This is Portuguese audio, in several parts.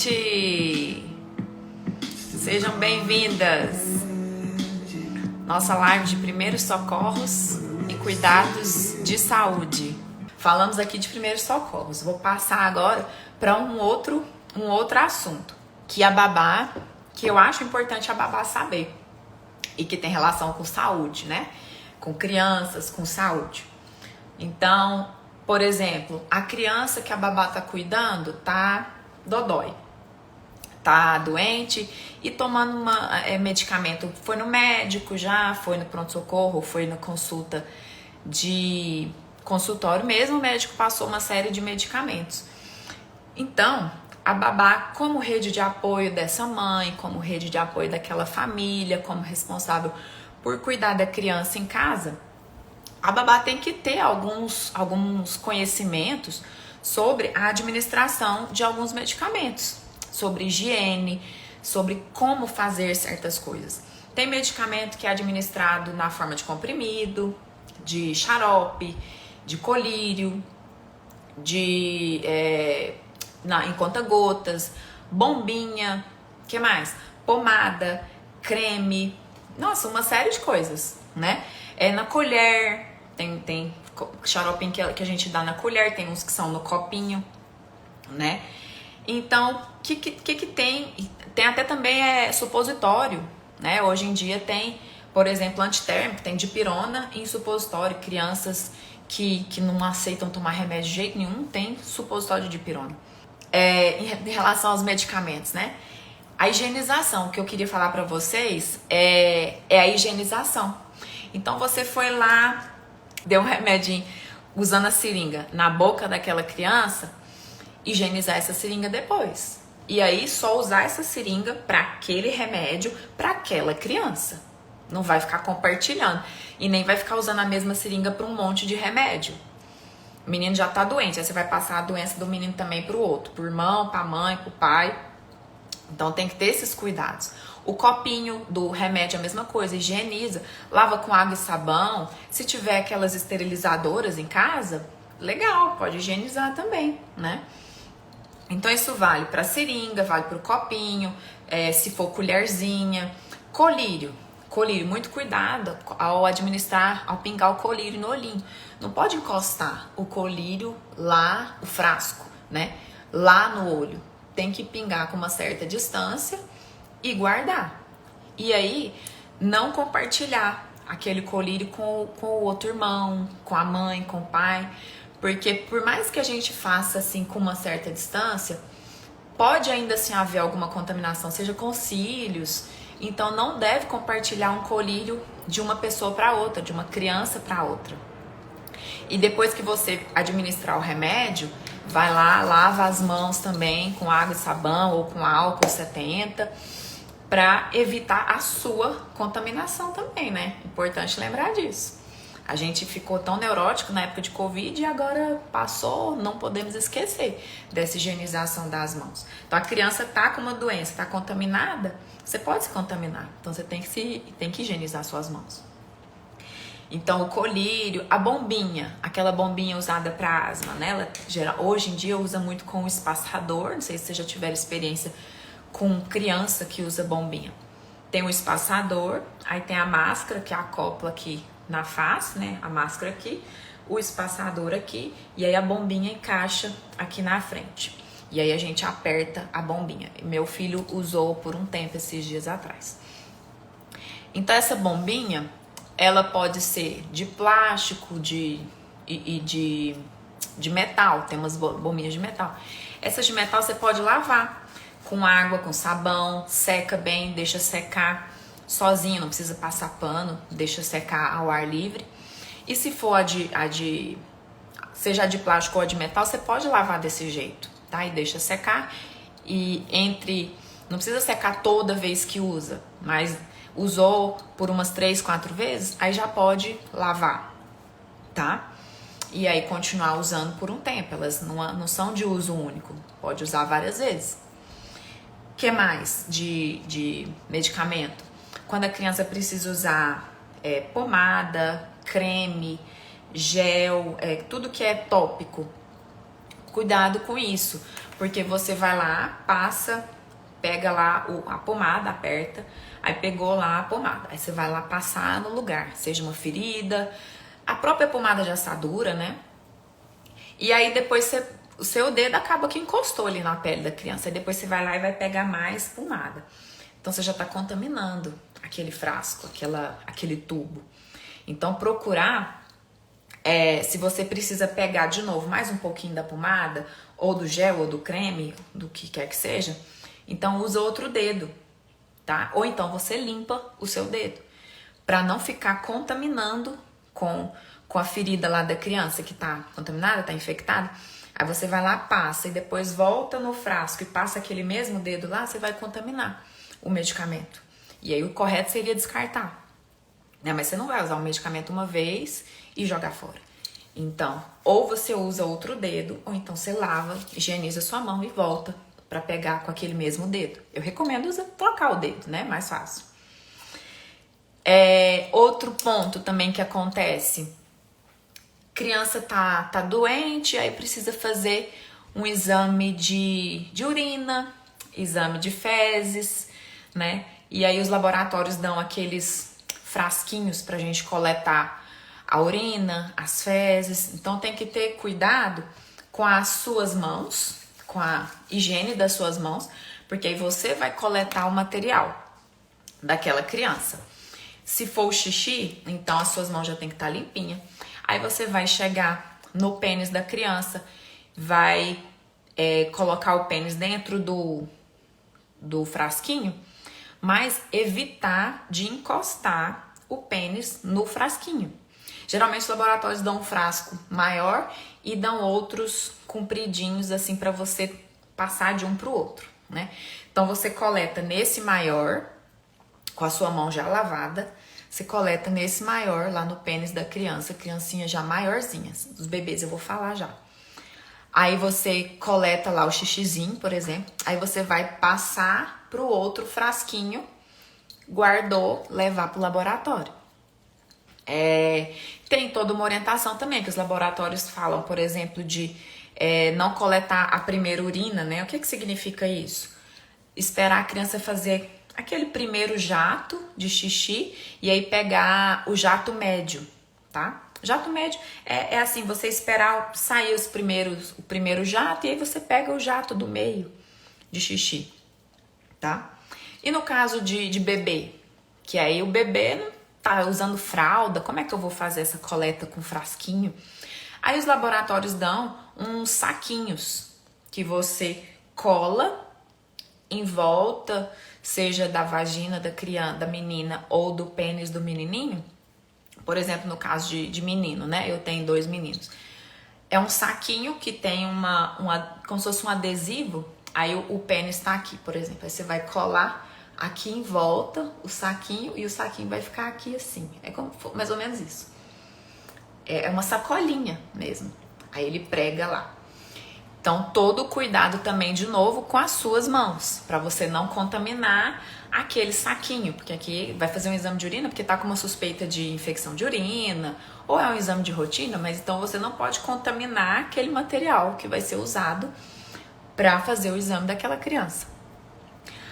noite! Sejam bem-vindas! Nossa live de primeiros socorros e cuidados de saúde. Falamos aqui de primeiros socorros. Vou passar agora para um outro assunto, que a babá, que eu acho importante a babá saber e que tem relação com saúde, né? Com crianças, com saúde. Então, por exemplo, a criança que a babá tá cuidando tá dodói, tá doente e tomando medicamento. Foi no médico já, foi no pronto-socorro, foi na consulta de consultório mesmo, o médico passou uma série de medicamentos. Então, a babá, como rede de apoio dessa mãe, como rede de apoio daquela família, como responsável por cuidar da criança em casa, a babá tem que ter alguns conhecimentos sobre a administração de alguns medicamentos, sobre higiene, sobre como fazer certas coisas. Tem medicamento que é administrado na forma de comprimido, de xarope, de colírio, em conta-gotas, bombinha, que mais? Pomada, creme, nossa, uma série de coisas, né? Na colher, tem xaropinho que a gente dá na colher, tem uns que são no copinho, né? Então, o que tem? Tem até também supositório, né? Hoje em dia tem, por exemplo, antitérmico, tem dipirona em supositório. Crianças que não aceitam tomar remédio de jeito nenhum, tem supositório de dipirona. Em relação aos medicamentos, né? A higienização, que eu queria falar pra vocês, é a higienização. Então, você foi lá, deu um remedinho usando a seringa na boca daquela criança, higienizar essa seringa depois. E aí, só usar essa seringa para aquele remédio, para aquela criança. Não vai ficar compartilhando. E nem vai ficar usando a mesma seringa para um monte de remédio. O menino já tá doente, aí você vai passar a doença do menino também pro outro. Pro irmão, pra mãe, pro pai. Então, tem que ter esses cuidados. O copinho do remédio é a mesma coisa, higieniza, lava com água e sabão. Se tiver aquelas esterilizadoras em casa, legal, pode higienizar também, né? Então isso vale para seringa, vale para o copinho, se for colherzinha. Colírio, muito cuidado ao administrar, ao pingar o colírio no olhinho. Não pode encostar o colírio lá, o frasco, né? Lá no olho. Tem que pingar com uma certa distância e guardar. E aí, não compartilhar aquele colírio com o outro irmão, com a mãe, com o pai. Porque por mais que a gente faça assim com uma certa distância, pode ainda assim haver alguma contaminação, seja com cílios. Então não deve compartilhar um colírio de uma pessoa para outra, de uma criança para outra. E depois que você administrar o remédio, vai lá, lava as mãos também com água e sabão ou com álcool 70, para evitar a sua contaminação também, né? Importante lembrar disso. A gente ficou tão neurótico na época de Covid e agora passou, não podemos esquecer dessa higienização das mãos. Então a criança tá com uma doença, tá contaminada, você pode se contaminar. Então você tem que higienizar suas mãos. Então o colírio, a bombinha, aquela bombinha usada para asma, né? Hoje em dia usa muito com o espaçador, não sei se você já tiver experiência com criança que usa bombinha. Tem o espaçador, aí tem a máscara que acopla aqui na face, né? A máscara aqui, o espaçador aqui, e aí a bombinha encaixa aqui na frente. E aí a gente aperta a bombinha. Meu filho usou por um tempo esses dias atrás. Então essa bombinha, ela pode ser de plástico e de metal. Tem umas bombinhas de metal. Essas de metal você pode lavar com água, com sabão, seca bem, deixa secar sozinho, não precisa passar pano, deixa secar ao ar livre. E se for seja de plástico ou de metal, você pode lavar desse jeito, tá? E deixa secar. Não precisa secar toda vez que usa, mas usou por umas 3, 4 vezes, aí já pode lavar, tá? E aí continuar usando por um tempo, elas não são de uso único, pode usar várias vezes. O que mais de medicamento? Quando a criança precisa usar pomada, creme, gel, tudo que é tópico, Cuidado com isso, porque você vai lá, passa, pega lá a pomada, aperta, aí pegou lá a pomada, aí você vai lá passar no lugar, seja uma ferida, a própria pomada de assadura, né? E aí depois o seu dedo acaba que encostou ali na pele da criança, aí depois você vai lá e vai pegar mais pomada. Então você já tá contaminando aquele frasco, aquele tubo. Então procurar, se você precisa pegar de novo mais um pouquinho da pomada, ou do gel, ou do creme, do que quer que seja, então usa outro dedo, tá? Ou então você limpa o seu dedo, para não ficar contaminando com a ferida lá da criança que tá contaminada, tá infectada. Aí você vai lá, passa e depois volta no frasco e passa aquele mesmo dedo lá, você vai contaminar o medicamento. E aí o correto seria descartar, né? Mas você não vai usar o medicamento uma vez e jogar fora. Então, ou você usa outro dedo, ou então você lava, higieniza sua mão e volta para pegar com aquele mesmo dedo. Eu recomendo trocar o dedo, né? Mais fácil. Outro ponto também que acontece, criança tá doente, aí precisa fazer um exame de urina, exame de fezes, né? E aí os laboratórios dão aqueles frasquinhos pra gente coletar a urina, as fezes. Então tem que ter cuidado com as suas mãos, com a higiene das suas mãos, porque aí você vai coletar o material daquela criança. Se for o xixi, então as suas mãos já tem que estar limpinhas. Aí você vai chegar no pênis da criança, vai colocar o pênis dentro do frasquinho, mas evitar de encostar o pênis no frasquinho. Geralmente os laboratórios dão um frasco maior e dão outros compridinhos assim para você passar de um para o outro, né? Então você coleta nesse maior, com a sua mão já lavada, você coleta nesse maior lá no pênis da criança, criancinha já maiorzinha, dos bebês eu vou falar já. Aí você coleta lá o xixizinho, por exemplo, aí você vai passar pro outro frasquinho, guardou, levar pro laboratório. Tem toda uma orientação também, que os laboratórios falam, por exemplo, de não coletar a primeira urina, né? O que significa isso? Esperar a criança fazer aquele primeiro jato de xixi e aí pegar o jato médio, tá? Jato médio é assim, você esperar sair o primeiro jato e aí você pega o jato do meio de xixi, tá? E no caso de bebê, que aí o bebê não tá usando fralda, como é que eu vou fazer essa coleta com frasquinho? Aí os laboratórios dão uns saquinhos que você cola em volta, seja da vagina da criança, da menina ou do pênis do menininho. Por exemplo, no caso de menino, né? Eu tenho 2 meninos. É um saquinho que tem como se fosse um adesivo. Aí o pênis tá aqui, por exemplo. Aí você vai colar aqui em volta o saquinho e o saquinho vai ficar aqui assim. É mais ou menos isso. É uma sacolinha mesmo. Aí ele prega lá. Então, todo cuidado também, de novo, com as suas mãos, para você não contaminar aquele saquinho, porque aqui vai fazer um exame de urina, porque tá com uma suspeita de infecção de urina, ou é um exame de rotina, mas então você não pode contaminar aquele material que vai ser usado para fazer o exame daquela criança.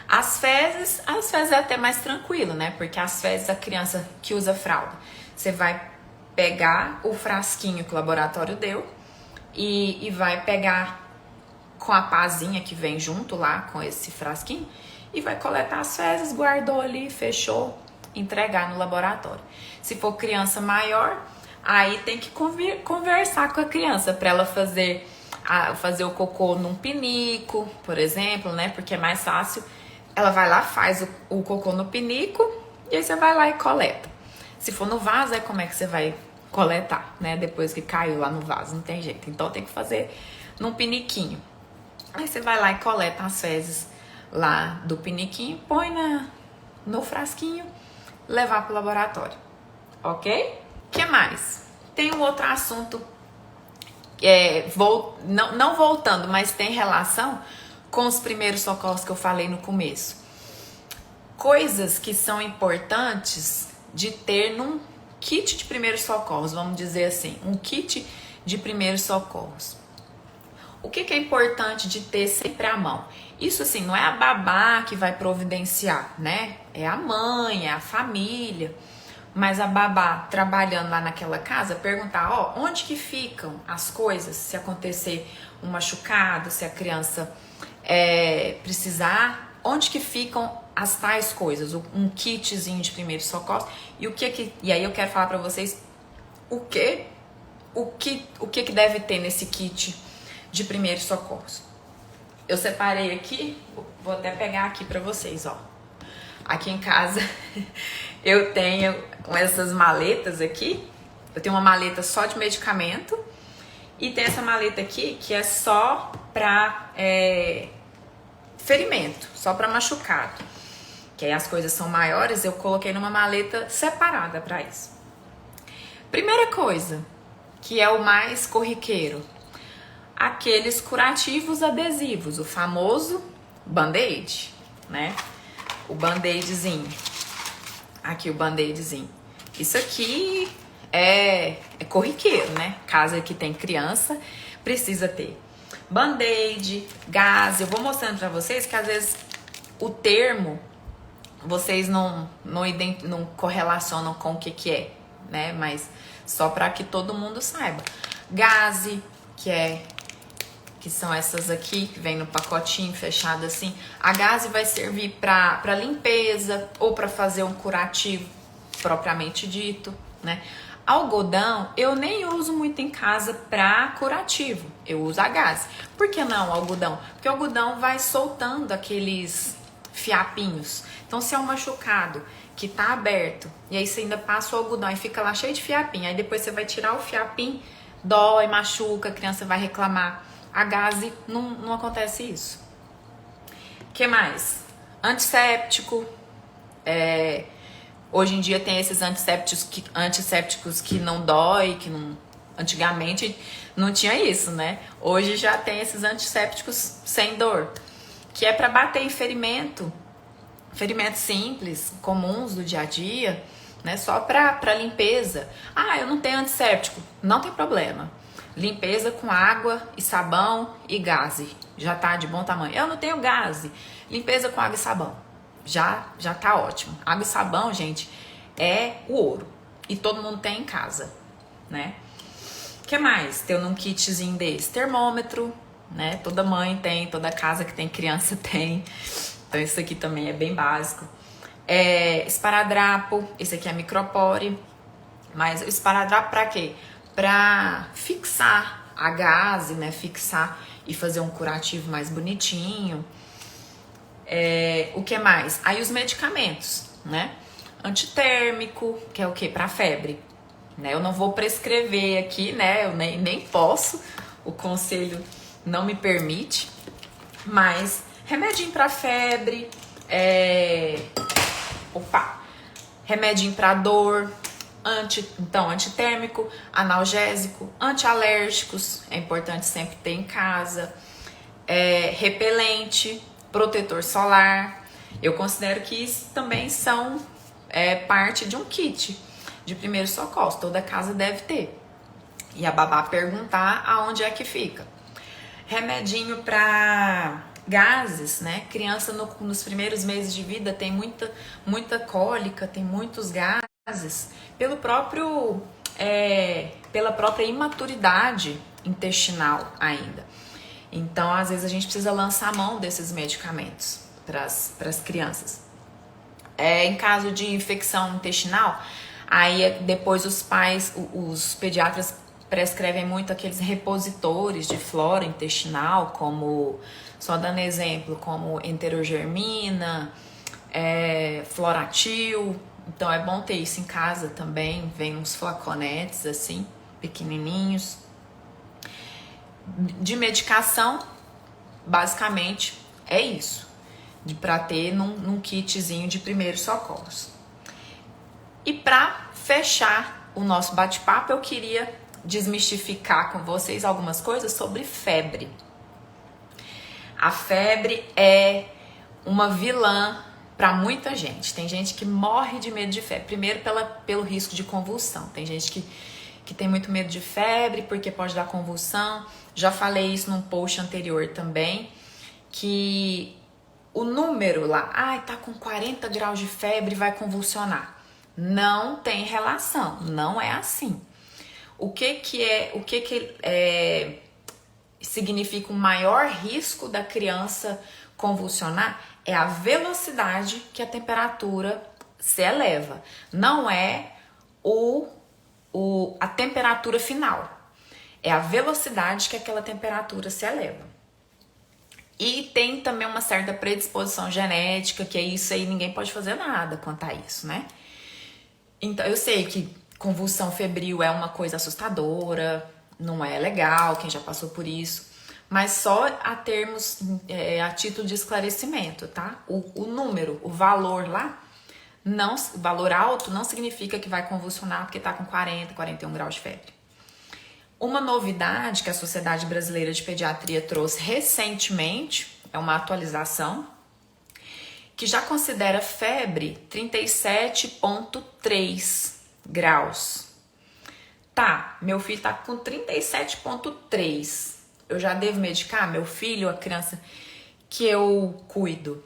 As fezes é até mais tranquilo, né? Porque as fezes, a criança que usa fralda, você vai pegar o frasquinho que o laboratório deu e vai pegar com a pazinha que vem junto lá com esse frasquinho e vai coletar as fezes, guardou ali, fechou, entregar no laboratório. Se for criança maior, aí tem que conversar com a criança para ela fazer o cocô num pinico, por exemplo, né? Porque é mais fácil. Ela vai lá, faz o cocô no pinico e aí você vai lá e coleta. Se for no vaso, aí como é que você vai coletar, né? Depois que caiu lá no vaso, não tem jeito. Então tem que fazer num piniquinho. Aí você vai lá e coleta as fezes lá do piniquinho, põe no frasquinho, levar pro laboratório, ok? O que mais? Tem um outro assunto, não voltando, mas tem relação com os primeiros socorros que eu falei no começo. Coisas que são importantes de ter num kit de primeiros socorros, vamos dizer assim, um kit de primeiros socorros. O que é importante de ter sempre à mão? Isso assim, não é a babá que vai providenciar, né? É a mãe, é a família. Mas a babá trabalhando lá naquela casa, perguntar, ó, onde que ficam as coisas se acontecer um machucado, se a criança precisar, onde que ficam as tais coisas, um kitzinho de primeiros socorros e aí eu quero falar pra vocês o que deve ter nesse kit de primeiros socorros. Eu separei aqui, vou até pegar aqui pra vocês, ó. Aqui em casa eu tenho com essas maletas aqui, eu tenho uma maleta só de medicamento e tem essa maleta aqui que é só pra ferimento, só pra machucado. Que aí as coisas são maiores, eu coloquei numa maleta separada pra isso. Primeira coisa, que é o mais corriqueiro, aqueles curativos adesivos, o famoso band-aid, né? O band-aidzinho. Aqui o band-aidzinho. Isso aqui é corriqueiro, né? Casa que tem criança, precisa ter band-aid, gás. Eu vou mostrando pra vocês que às vezes o termo vocês não correlacionam com o que é, né? Mas só para que todo mundo saiba. Gaze, que são essas aqui, que vem no pacotinho fechado assim. A gaze vai servir para limpeza ou para fazer um curativo propriamente dito, né? Algodão eu nem uso muito em casa para curativo, eu uso a gaze. Por que não algodão? Porque o algodão vai soltando aqueles fiapinhos. Então, se é um machucado que tá aberto e aí você ainda passa o algodão e fica lá cheio de fiapinho, aí depois você vai tirar o fiapinho, dói, machuca, a criança vai reclamar. A gaze não acontece isso. O que mais? Antisséptico. Hoje em dia tem esses antissépticos que não dói, que não. Antigamente não tinha isso, né? Hoje já tem esses antissépticos sem dor, que é para bater em ferimentos simples, comuns do dia a dia, né? Só para limpeza. Ah, eu não tenho antisséptico, não tem problema. Limpeza com água e sabão e gaze, já tá de bom tamanho. Eu não tenho gaze, limpeza com água e sabão, já tá ótimo. Água e sabão, gente, é o ouro e todo mundo tem em casa, né? O que mais? Tem um kitzinho desse, termômetro, né? Toda mãe tem, toda casa que tem criança tem. Então isso aqui também é bem básico. Esparadrapo, esse aqui é micropore. Mas o esparadrapo pra quê? Pra fixar a gaze, né? Fixar e fazer um curativo mais bonitinho. O que mais? Aí os medicamentos, né? Antitérmico, que é o quê? Pra febre. Né? Eu não vou prescrever aqui, né? Eu nem posso. O conselho não me permite. Mas remedinho pra febre, remedinho pra dor, antitérmico, analgésico, antialérgicos, é importante sempre ter em casa, repelente, protetor solar. Eu considero que isso também são parte de um kit de primeiros socorros, toda casa deve ter. E a babá perguntar aonde é que fica. Remedinho pra gases, né? Criança nos primeiros meses de vida tem muita cólica, tem muitos gases, pela própria imaturidade intestinal ainda. Então, às vezes a gente precisa lançar a mão desses medicamentos para as crianças. Em caso de infecção intestinal, aí depois os pediatras prescrevem muito aqueles repositores de flora intestinal, como, só dando exemplo, como enterogermina, floratil. Então é bom ter isso em casa também. Vem uns flaconetes assim, pequenininhos. De medicação, basicamente é isso, para ter num kitzinho de primeiros socorros. E para fechar o nosso bate-papo, eu queria desmistificar com vocês algumas coisas sobre febre. A febre é uma vilã para muita gente. Tem gente que morre de medo de febre. Primeiro pelo risco de convulsão. Tem gente que tem muito medo de febre porque pode dar convulsão. Já falei isso num post anterior também, que o número lá, tá com 40 graus de febre, vai convulsionar. Não tem relação, não é assim. O que significa um maior risco da criança convulsionar é a velocidade que a temperatura se eleva. Não é a temperatura final. É a velocidade que aquela temperatura se eleva. E tem também uma certa predisposição genética, que é isso aí, ninguém pode fazer nada quanto a isso, né? Então, eu sei que convulsão febril é uma coisa assustadora, não é legal, quem já passou por isso, mas só a título de esclarecimento, tá? O número, o valor lá, valor alto não significa que vai convulsionar porque tá com 40, 41 graus de febre. Uma novidade que a Sociedade Brasileira de Pediatria trouxe recentemente, é uma atualização, que já considera febre 37,3 graus. Tá, meu filho tá com 37,3. Eu já devo medicar meu filho, a criança que eu cuido?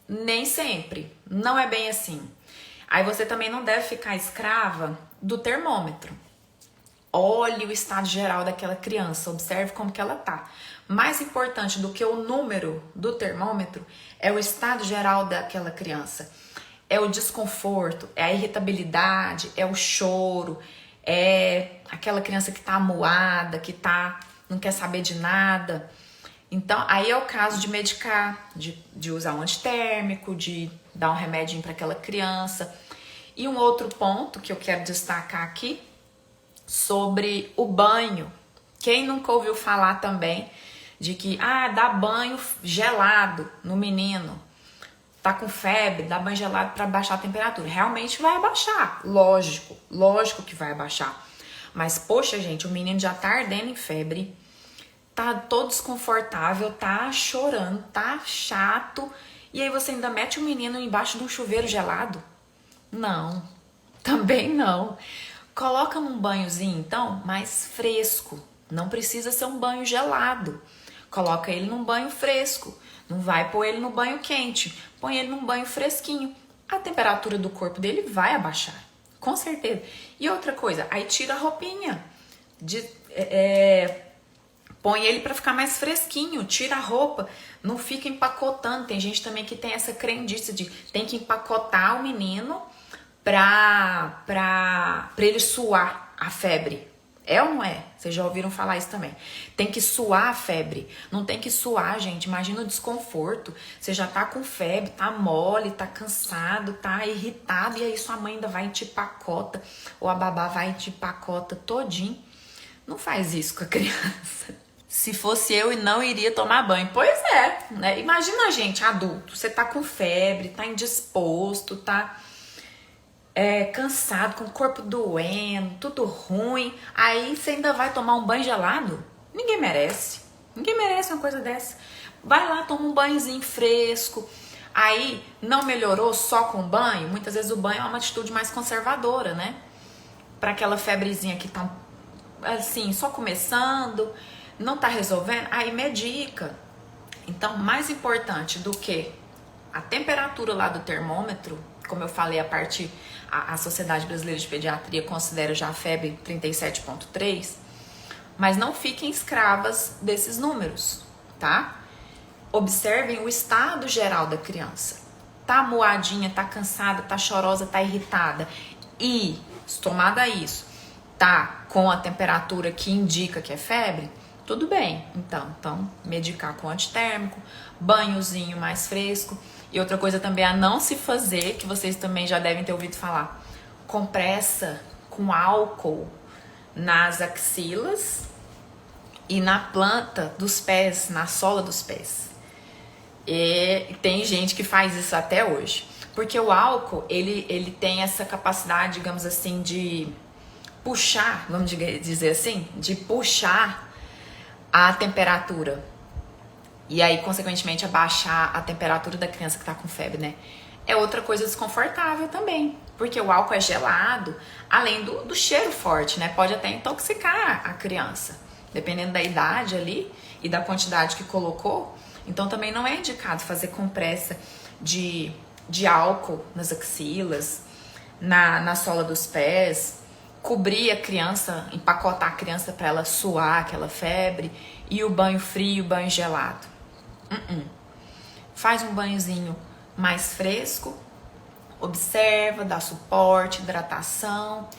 Nem sempre, não é bem assim. Aí você também não deve ficar escrava do termômetro. Olhe o estado geral daquela criança, observe como que ela tá. Mais importante do que o número do termômetro é o estado geral daquela criança. É o desconforto, é a irritabilidade, é o choro, é aquela criança que tá amuada, que não quer saber de nada. Então, aí é o caso de medicar, de usar um antitérmico, de dar um remedinho para aquela criança. E um outro ponto que eu quero destacar aqui, sobre o banho. Quem nunca ouviu falar também de que dá banho gelado no menino, tá com febre, dá banho gelado para baixar a temperatura. Realmente vai abaixar, lógico que vai abaixar. Mas poxa, gente, o menino já tá ardendo em febre, tá todo desconfortável, tá chorando, tá chato, e aí você ainda mete o menino embaixo de um chuveiro gelado? Não, também não. Coloca num banhozinho, então, mais fresco. Não precisa ser um banho gelado. Coloca ele num banho fresco. Não vai pôr ele no banho quente. Põe ele num banho fresquinho. A temperatura do corpo dele vai abaixar. Com certeza. E outra coisa, aí tira a roupinha. Põe ele para ficar mais fresquinho. Tira a roupa. Não fica empacotando. Tem gente também que tem essa crendice de tem que empacotar o menino pra ele suar a febre. É ou não é? Vocês já ouviram falar isso também. Tem que suar a febre. Não tem que suar, gente. Imagina o desconforto. Você já tá com febre, tá mole, tá cansado, tá irritado. E aí sua mãe ainda vai e te pacota. Ou a babá vai e te pacota todinho. Não faz isso com a criança. Se fosse eu, não iria tomar banho. Pois é, né? Imagina a gente, adulto. Você tá com febre, tá indisposto, tá cansado, com o corpo doendo, tudo ruim, aí você ainda vai tomar um banho gelado? Ninguém merece uma coisa dessa. Vai lá, toma um banhozinho fresco. Aí não melhorou só com banho? Muitas vezes o banho é uma atitude mais conservadora, né? Para aquela febrezinha que tá assim, só começando, não tá resolvendo, aí medica. Então, mais importante do que a temperatura lá do termômetro, como eu falei, a Sociedade Brasileira de Pediatria considera já a febre 37,3, mas não fiquem escravas desses números, tá? Observem o estado geral da criança. Tá moadinha, tá cansada, tá chorosa, tá irritada e, somada a isso, tá com a temperatura que indica que é febre, tudo bem. Então medicar com antitérmico, banhozinho mais fresco. E outra coisa também a não se fazer, que vocês também já devem ter ouvido falar, compressa com álcool nas axilas e na planta dos pés, na sola dos pés. E tem gente que faz isso até hoje. Porque o álcool, ele tem essa capacidade, digamos assim, de puxar, vamos dizer assim, de puxar a temperatura. E aí, consequentemente, abaixar a temperatura da criança que tá com febre, né? É outra coisa desconfortável também. porque o álcool é gelado, além do cheiro forte, né? Pode até intoxicar a criança, dependendo da idade ali e da quantidade que colocou. Então também não é indicado fazer compressa de álcool nas axilas, na sola dos pés, cobrir a criança, empacotar a criança para ela suar aquela febre, e o banho frio, banho gelado. Faz um banhozinho mais fresco, observa, dá suporte, hidratação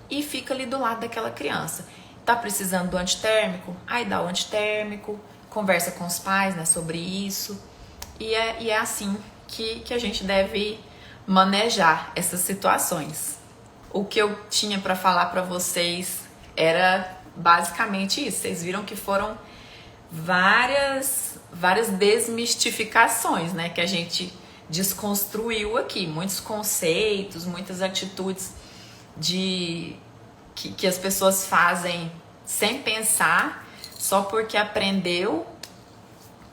e fica ali do lado daquela criança. Tá precisando do antitérmico? Aí dá o antitérmico, conversa com os pais, né, sobre isso. E é assim que a gente deve manejar essas situações. O que eu tinha para falar para vocês era basicamente isso. Vocês viram que foram várias desmistificações, né, que a gente desconstruiu aqui, muitos conceitos, muitas atitudes que as pessoas fazem sem pensar, só porque aprendeu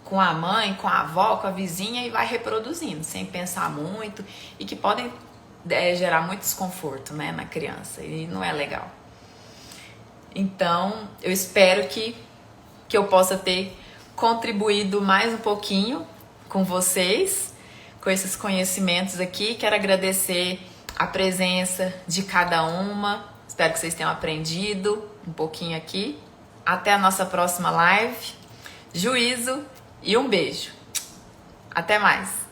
com a mãe, com a avó, com a vizinha, e vai reproduzindo, sem pensar muito, e que podem gerar muito desconforto, né, na criança, e não é legal. Então, eu espero que eu possa ter contribuído mais um pouquinho com vocês, com esses conhecimentos aqui. Quero agradecer a presença de cada uma. Espero que vocês tenham aprendido um pouquinho aqui. Até a nossa próxima live. Juízo e um beijo. Até mais.